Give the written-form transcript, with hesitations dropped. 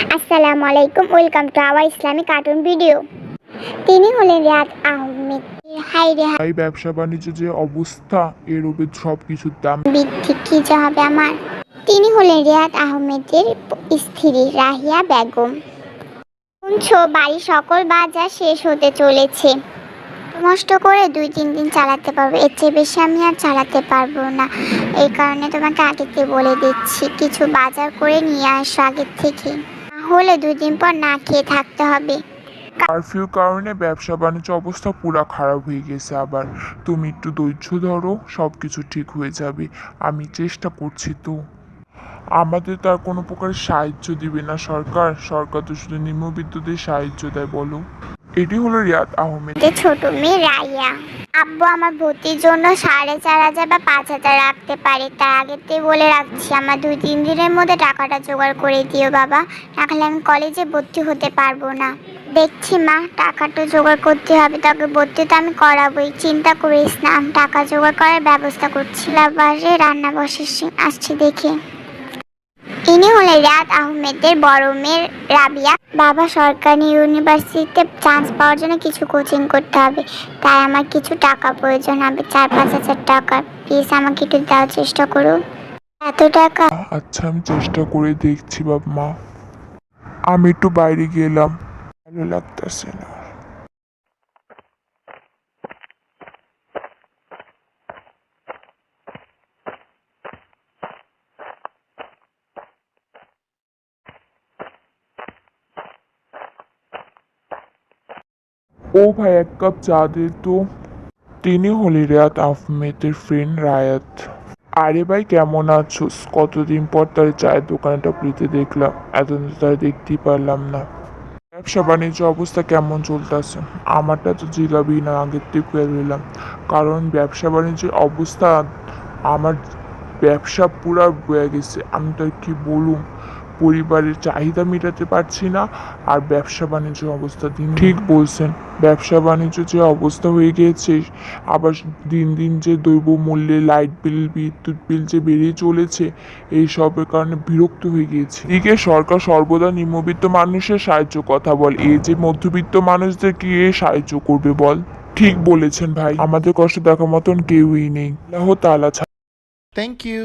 আসসালামু আলাইকুম, welcome to our Islamic cartoon video. তিনি হলেন রিয়াদ আহমেদ। হাই রেহা, তাই ব্যবসা বাণিজ্য যে অবস্থা, এর উপর সব কিছুর দাম বৃদ্ধি কি যা হবে আমার। তিনি হলেন রিয়াদ আহমেদের স্ত্রী রাহিয়া বেগম। শুনছো, বাড়ির সকল বাজার শেষ হতে চলেছে। নষ্ট করে 2-3 দিন চালাতে পারবো, এর চেয়ে বেশি আমি আর চালাতে পারবো না। এই কারণে তোমাকে আগে থেকে বলে দিচ্ছি, কিছু বাজার করে নিয়ে আসো আগের থেকে, হলে 2 দিন পর না খেয়ে থাকতে হবে। কারফিউর কারণে ব্যবসা বাণিজ্য অবস্থা পুরা খারাপ হয়ে গেছে। আবার তুমি একটু ধৈর্য ধরো, সব কিছু ঠিক হয়ে যাবে। আমি চেষ্টা করছি তো। আমাদের তার কোনো প্রকার সাহায্য দিবে না সরকার। সরকার তো শুধু নিম্নবিত্তদের সাহায্য দেয়। বলো, এটি হলো রিয়াদ আহমেদ। যে ছোট মেয়ে রাইয়া, আব্বু আমার ভর্তির জন্য 4,500 বা 5,000 রাখতে পারে, তার আগের থেকে বলে রাখছি, আমার 2-3 দিনের মধ্যে টাকাটা জোগাড় করে দিও বাবা, নাহলে আমি কলেজে ভর্তি হতে পারবো না। দেখছি মা, টাকাটা জোগাড় করতে হবে, তাকে ভর্তি তো আমি করাবোই, চিন্তা করিস না, আমি টাকা জোগাড় করার ব্যবস্থা করছি। বাবারে রান্না বসেছি, আসছি দেখে। ইনি হলেন রিয়াদ আহমেদের বড় মেয়ে রাবিয়া। বাবা, সরকারি ইউনিভার্সিটিতে চান্স পাওয়ার জন্য কিছু কোচিং করতে হবে, তাই আমার কিছু টাকা প্রয়োজন হবে, 4-5 হাজার টাকা। প্লিজ আমাকে একটু দেওয়ার চেষ্টা করুন। এত টাকা? আচ্ছা, আমি চেষ্টা করে দেখছি বাপ মা। আমি একটু বাইরে গেলাম, ভালো লাগতেছে না। ও ভাই, এক কাপ চা দে তো। তিনি হলেন রিয়াদ আহমেদের ফ্রেন্ড রায়াত। আরে ভাই, কেমন আছো? কতদিন পর তার চায়ের দোকানটা খুলতে দেখলাম, এতদিন তো তার দেখতেই পারলাম না। ব্যবসা বাণিজ্য অবস্থা কেমন চলতেছে? আমারটা তো জিলাবি না, আগের থেকে রইলাম। কারণ ব্যবসা বাণিজ্যের অবস্থা, আমার ব্যবসা পুরা বয়ে গেছে। আমি তো আর কি বলুম, পরিবারের চাহিদা মেটাতে পারছি না, আর ব্যবসা বাণিজ্যের অবস্থা দিন ঠিক বলছেন। ব্যবসা বাণিজ্য যে অবস্থা হয়ে গিয়েছে, আবার দিন দিন যে দ্রব্যমূল্যে লাইট বিল, বিদ্যুৎ বিল যে বেড়ে চলেছে, এই সবের কারণে বিরক্ত হয়ে গিয়েছে। এদিকে সরকার সর্বদা নিম্নবিত্ত মানুষের সাহায্য কথা বল, এই যে মধ্যবিত্ত মানুষদের কি এ সাহায্য করবে বল? ঠিক বলেছেন ভাই, আমাদের কষ্ট দেখার মতন কেউই নেই, আল্লাহ তাআলা ছাড়া। Thank you.